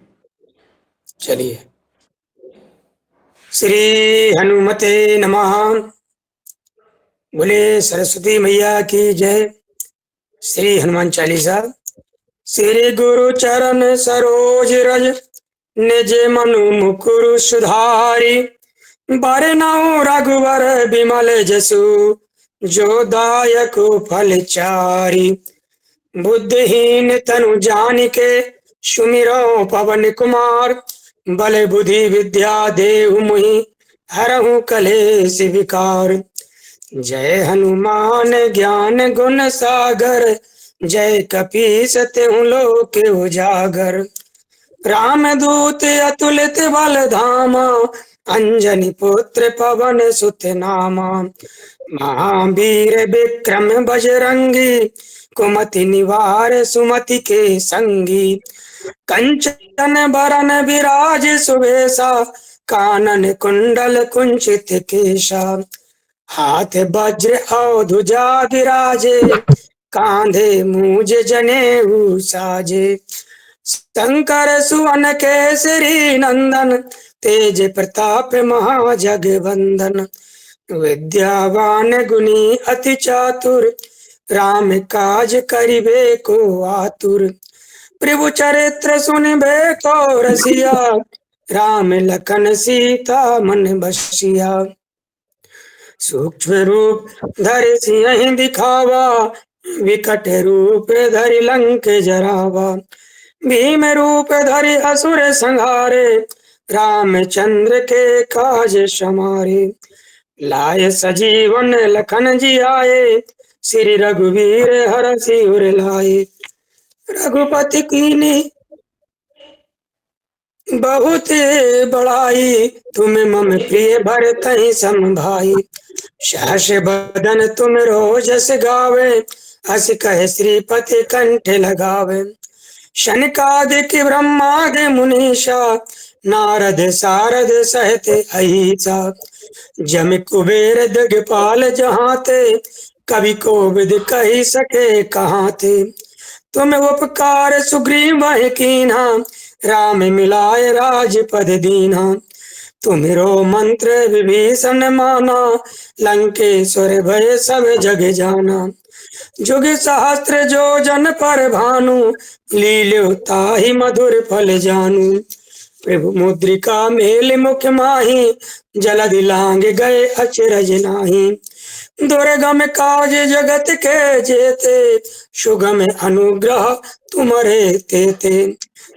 चलिए। श्री हनुमते नमः। बोले सरस्वती मैया की जय। श्री हनुमान चालीसा। श्री गुरु चरण सरोज रज निज मनु मुकुरु सुधारी, बरनउँ रघुवर बिमल जसु जो दायक फल चारि। बुद्धिहीन तनु जानिके सुमिरौ पवन कुमार, बल बुद्धि विद्या देहु मुहि हरहु कलेश विकार। जय हनुमान ज्ञान गुण सागर, जय कपीस तिहुँ लोक उजागर। रामदूत अतुलित बल धामा, अंजनी पुत्र पवन सुत नामा। महावीर विक्रम बजरंगी, कुमति निवार सुमति के संगी। कंचन बरन विराज सुबेसा, कानन कुंडल कुंचित केशा। हाथ वज्र और ध्वजा विराजे, कांधे मूज जनेऊ साजे। शंकर सुवन केसरी नंदन, तेज प्रताप महाजगवंदन। विद्यावान गुणी अति चातुर, राम काज करिबे को आतुर। प्रभु चरित्र सुनिबे को रसिया, राम लखन सीता मन बसिया। सूक्ष्म रूप धरि सिंह दिखावा, विकट रूप धरि लंक जरावा। भीम रूप धरि असुर संहारे, रामचंद्र के काज समारे। लाय सजीवन लखन जियाए, श्री रघुवीर हरषि उर लाए। रघुपति कीन्ही बहुत बड़ाई, तुम मम प्रिय भरतहि सम भाई। सहस बदन तुम रोजस गावे, हस कह श्रीपति कंठ लगावे। शनकादिक ब्रह्मादि मुनीषा, नारद सारद सहित अहिसा। जम कुबेर दिगपाल जहाँ ते, कवि कोविद कही सके कहाँ थे। तुम उपकार सुग्रीव कीन्हा, राम मिलाय राजपद दीन्हा। तुमिरो मंत्र विभीषण माना, लंकेश्वर भय सब जग जाना। जुग सहस्त्र जो जन पर भानु, लील्यो ताहि मधुर फल जानू। प्रभु मुद्रिका मेल मुख माही, जलधि लांग गए अचरज नाही। दुर्गम काज जगत के जेते, सुगम अनुग्रह तुम्हारे तेते।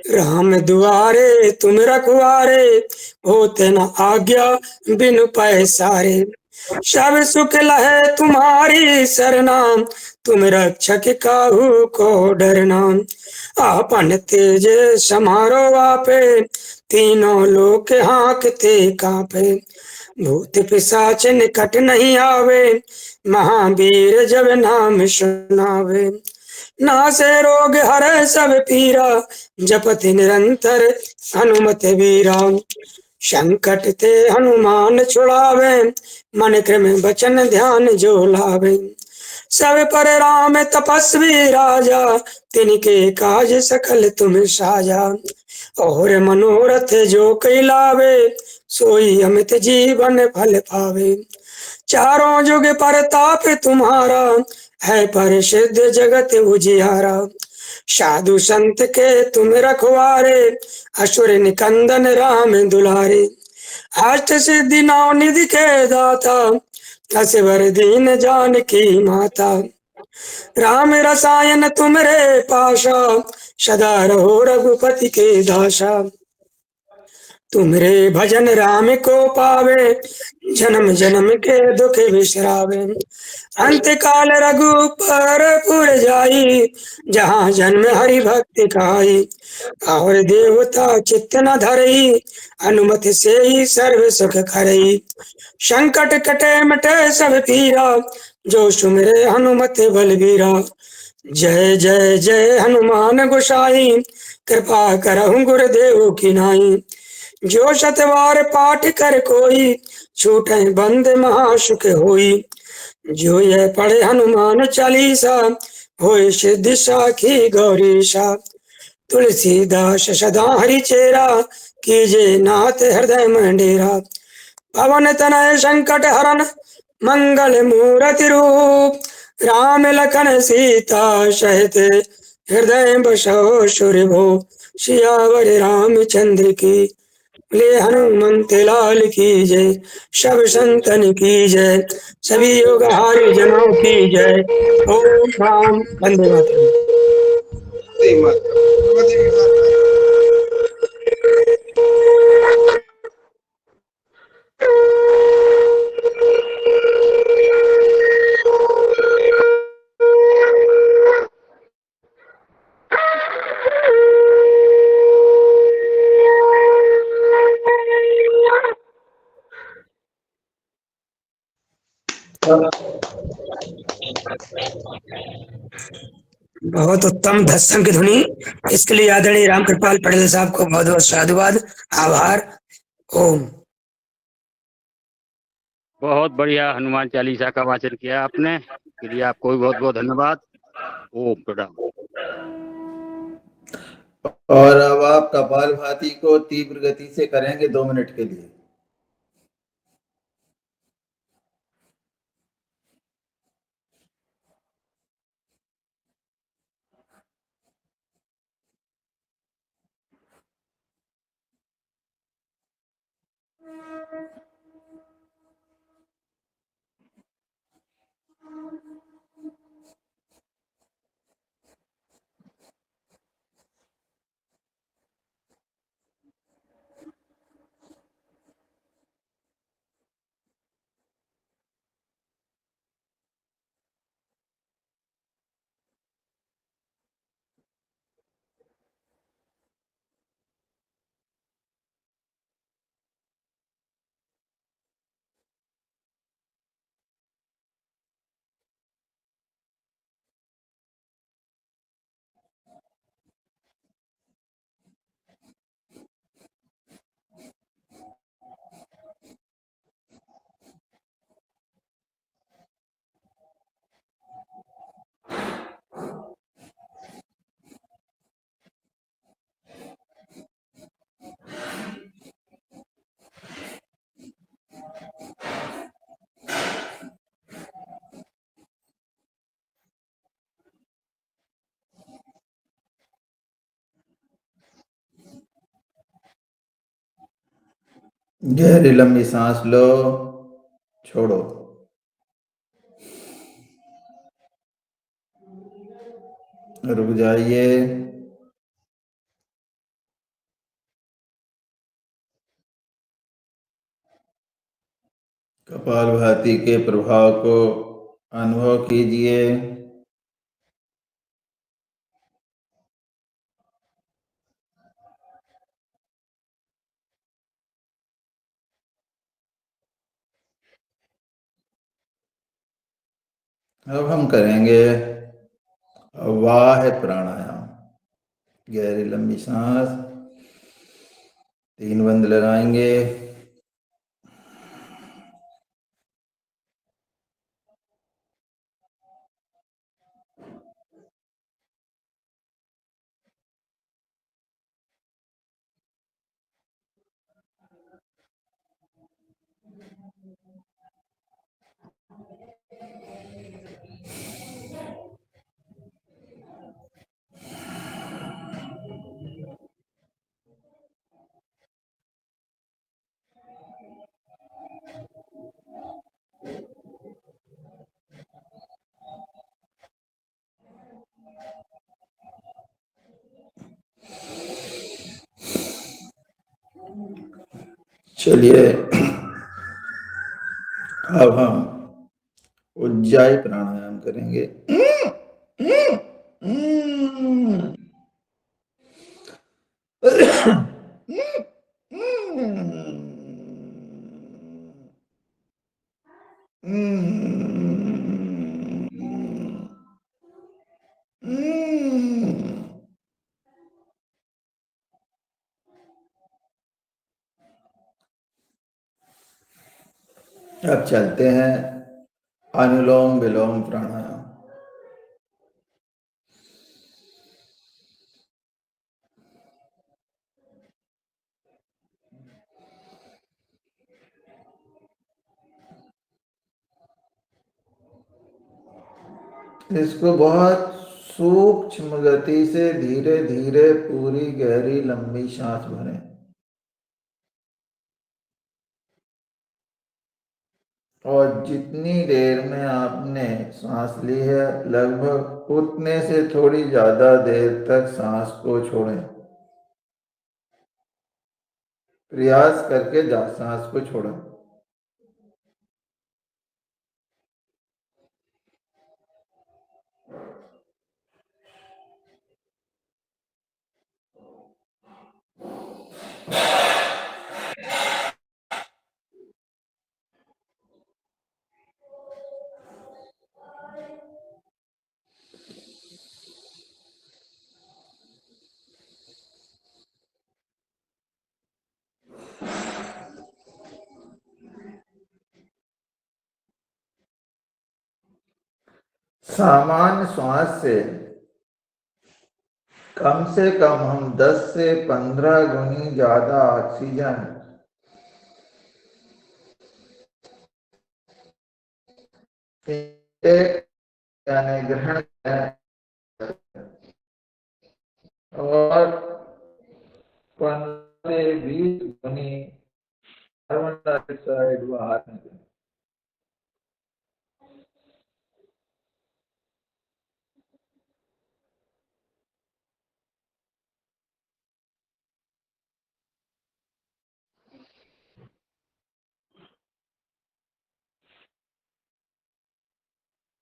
राम दुआरे तुम रखवारे, होते न आज्ञा बिनु पैसारे। सब सुख लहे तुम्हारी सरना, तुम रक्षक काहू को डरना। आपन तेज समारो आपे, तीनों लोक हाँकते कांपे। भूत पिशाच निकट नहीं आवे, महावीर जब नाम सुनावे। नासे रोग हरै सब पीरा, जपति निरंतर हनुमत वीरा। संकट ते हनुमान छुड़ावे, मन क्रम बचन ध्यान जो लावे। सब पर राम तपस्वी राजा, तिनके काज सकल तुम साजा। और मनोरथ जो कई लावे, सोई अमित जीवन फल पावे। चारों जुग परताप तुम्हारा, है परिसिद्ध जगत उजियारा। साधु संत के तुम रखवारे, असुर निकंदन राम दुलारे। अष्ट सिद्धि नौ निधि के दाता, असवर दीन जानकी माता। राम रसायन तुमरे पाशा, सदा रहो रघुपति के दासा। तुमरे भजन राम को पावे, जन्म जन्म के दुख बिसरावे। अंत काल रघुपर पुर जाई, जहाँ जन्म हरि भक्ति खाई। और देवता चित्त न धरई, अनुमति से ही सर्व सुख करई। संकट कटे मिटे सब पीरा, जो सुमिरे हनुमत बलबीरा। जय जय जय हनुमान गोसाई, कृपा करहु गुरुदेव की नाई। जो शतवार पाठ कर कोई, छूटे बंद महासुख होई। जो यह पढ़े हनुमान चालीसा, होए सिद्धि साखी गौरीशा। तुलसीदास सदा हरि चेरा, कीजे नाथ हृदय में डेरा। पवन तनय संकट हरन मंगल मूर्ति रूप। राम लखन सीता सहित हृदय बसो सुरभो। सियावर रामचंद्र की ले हनुमंत लाल की जय। सब संतन की जय, सभी योग हारी जनों की जय। ओम राम वंदे मातरम। वंदे मातरम, वंदे मातरम। बहुत उत्तम धस्सन की ध्वनि। इसके लिए आदरणीय राम कृपाल पटेल साहब को बहुत बहुत साधुवाद, आभार। ओम। बहुत बढ़िया हनुमान चालीसा का वाचन किया आपने, के लिए आपको भी बहुत बहुत धन्यवाद। ओम प्रणाम। और अब आप कपालभाति को तीव्र गति से करेंगे 2 मिनट के लिए। गहरी लंबी सांस लो, छोड़ो। रुक जाइए। कपालभाति के प्रभाव को अनुभव कीजिए। अब हम करेंगे वाह प्राणायाम। गहरी लंबी सांस, 3 बंद लगाएंगे। चलिए, अब हम उज्जाई प्राणायाम करेंगे। अब चलते हैं अनुलोम विलोम प्राणायाम। इसको बहुत सूक्ष्म गति से धीरे धीरे पूरी गहरी लंबी सांस भरें। और जितनी देर में आपने सांस ली है लगभग उतने से थोड़ी ज्यादा देर तक सांस को छोड़ें। प्रयास करके सांस को छोड़ें। सामान्य श्वास से कम हम 10 से 15 गुनी ज्यादा ऑक्सीजन यानी ग्रहण करें और 15 से 20 गुनी कार्बन डाइऑक्साइड बाहर निकलें।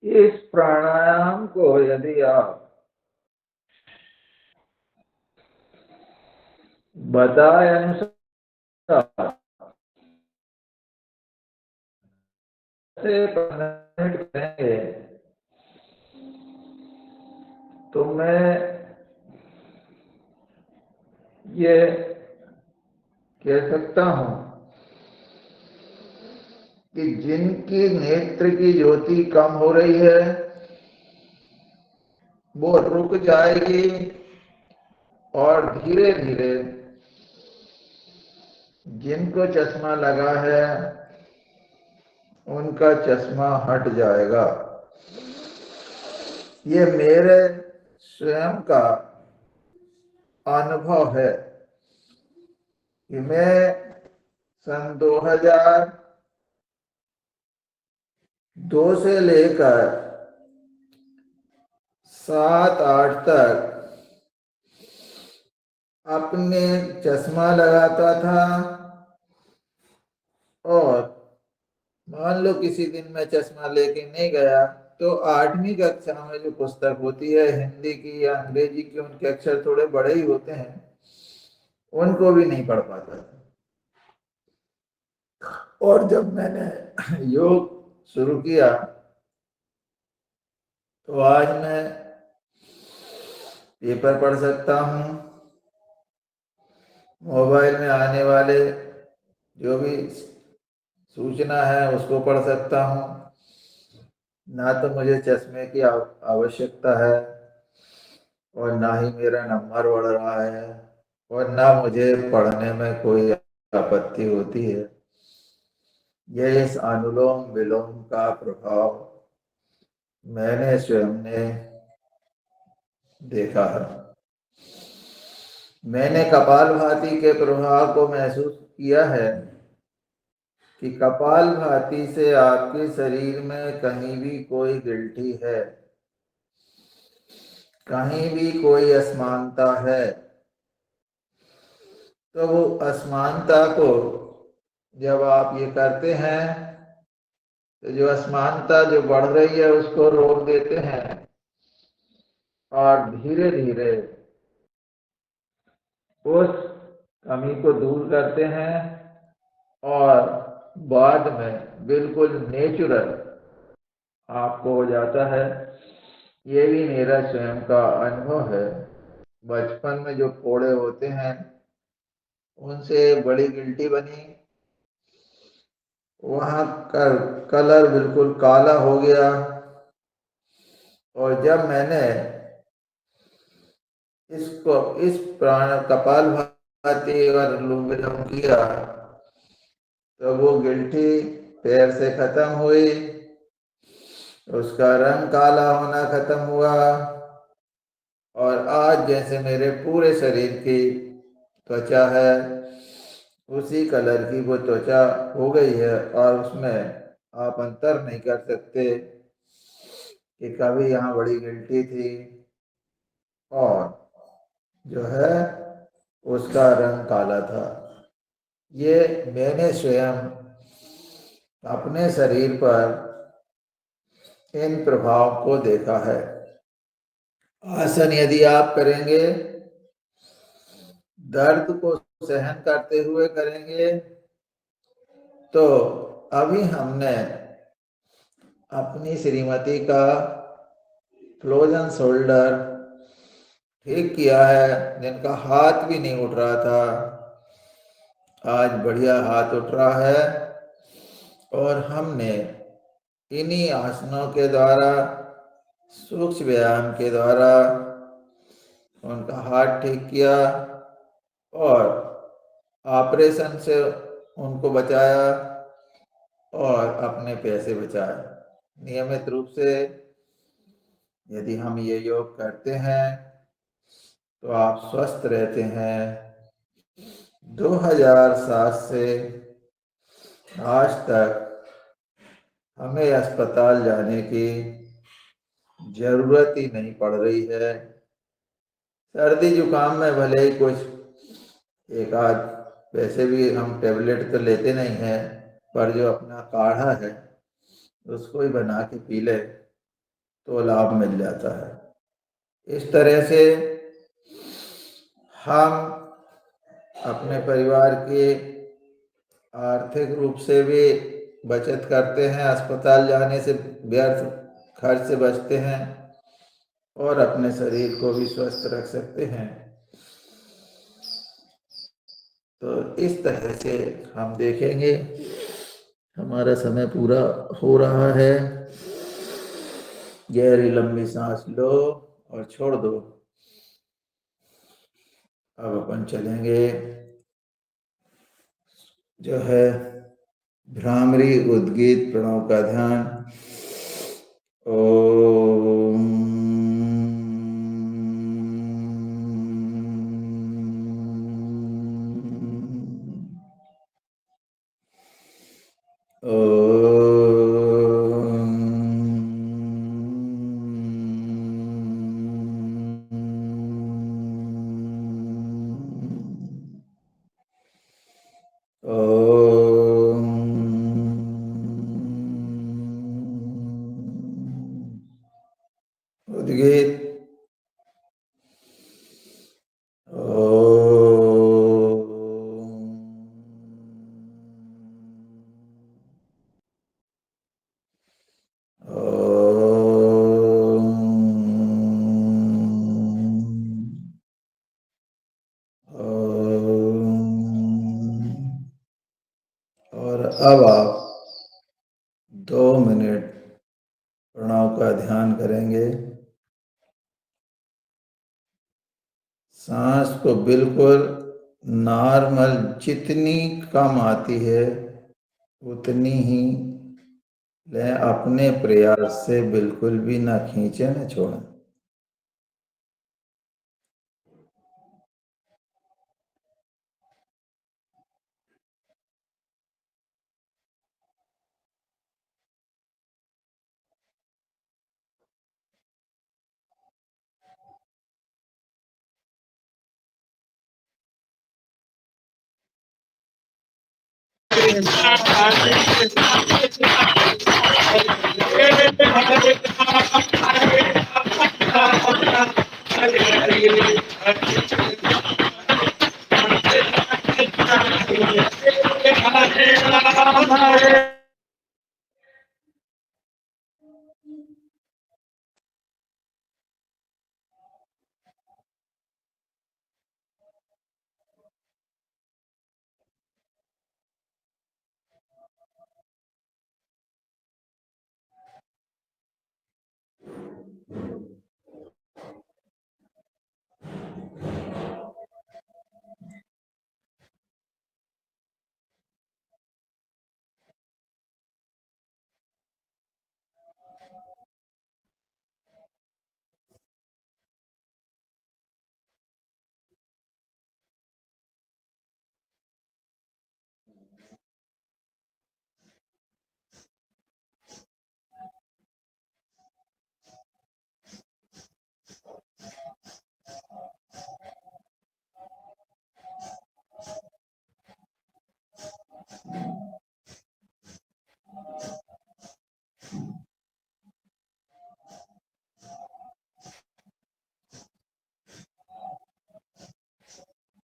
इस प्राणायाम को यदि आप बताए अनुसार से 15 मिनट करेंगे तो मैं ये कह सकता हूं कि जिनकी नेत्र की ज्योति कम हो रही है वो रुक जाएगी और धीरे धीरे जिनको चश्मा लगा है उनका चश्मा हट जाएगा। ये मेरे स्वयं का अनुभव है कि मैं सन 2002 से लेकर 7-8 तक अपने चश्मा लगाता था और मान लो किसी दिन मैं चश्मा लेके नहीं गया तो 8वीं कक्षा में जो पुस्तक होती है हिंदी की या अंग्रेजी की, उनके अक्षर थोड़े बड़े ही होते हैं, उनको भी नहीं पढ़ पाता था। और जब मैंने योग शुरू किया तो आज मैं पेपर पढ़ सकता हूँ, मोबाइल में आने वाले जो भी सूचना है उसको पढ़ सकता हूँ। ना तो मुझे चश्मे की आवश्यकता है और ना ही मेरा नंबर बढ़ रहा है और ना मुझे पढ़ने में कोई आपत्ति होती है। यह इस अनुलोम विलोम का प्रभाव मैंने स्वयं ने देखा है। मैंने कपालभाति के प्रभाव को महसूस किया है कि कपालभाति से आपके शरीर में कहीं भी कोई गिल्टी है, कहीं भी कोई असमानता है, तो वो असमानता को जब आप ये करते हैं तो जो असमानता जो बढ़ रही है उसको रोक देते हैं और धीरे धीरे उस कमी को दूर करते हैं और बाद में बिल्कुल नेचुरल आपको हो जाता है। ये भी मेरा स्वयं का अनुभव है। बचपन में जो फोड़े होते हैं उनसे बड़ी गिल्टी बनी, वहां कलर बिल्कुल काला हो गया और जब मैंने इस प्राण कपालभाति और अनुलोम विलोम किया तो वो गिल्टी पैर से खत्म हुई उसका रंग काला होना खत्म हुआ और आज जैसे मेरे पूरे शरीर की त्वचा है उसी कलर की वो त्वचा हो गई है और उसमें आप अंतर नहीं कर सकते कि कभी यहाँ बड़ी गिल्टी थी और जो है उसका रंग काला था। ये मैंने स्वयं अपने शरीर पर इन प्रभाव को देखा है। आसन यदि आप करेंगे, दर्द को सहन करते हुए करेंगे, तो अभी हमने अपनी श्रीमती का फ्रोजन शोल्डर ठीक किया है, जिनका हाथ भी नहीं उठ रहा था, आज बढ़िया हाथ उठ रहा है और हमने इन्हीं आसनों के द्वारा, सूक्ष्म व्यायाम के द्वारा उनका हाथ ठीक किया और ऑपरेशन से उनको बचाया और अपने पैसे बचाए। नियमित रूप से यदि हम ये योग करते हैं तो आप स्वस्थ रहते हैं। 2007 से आज तक हमें अस्पताल जाने की जरूरत ही नहीं पड़ रही है। सर्दी जुकाम में भले ही कुछ एक आध, वैसे भी हम टेबलेट तो लेते नहीं हैं, पर जो अपना काढ़ा है उसको ही बना के पी ले तो लाभ मिल जाता है। इस तरह से हम अपने परिवार के आर्थिक रूप से भी बचत करते हैं, अस्पताल जाने से व्यर्थ खर्च से बचते हैं और अपने शरीर को भी स्वस्थ रख सकते हैं। तो इस तरह से हम देखेंगे। हमारा समय पूरा हो रहा है। गहरी लंबी सांस लो और छोड़ दो। अब अपन चलेंगे जो है भ्रामरी उद्गीत प्रणव का ध्यान। ओम उद्गीत और अब आप 2 मिनट प्रणव का ध्यान करेंगे। सांस को बिल्कुल नॉर्मल, जितनी कम आती है उतनी ही लें, अपने प्रयास से बिल्कुल भी ना खींचे ना छोड़ें।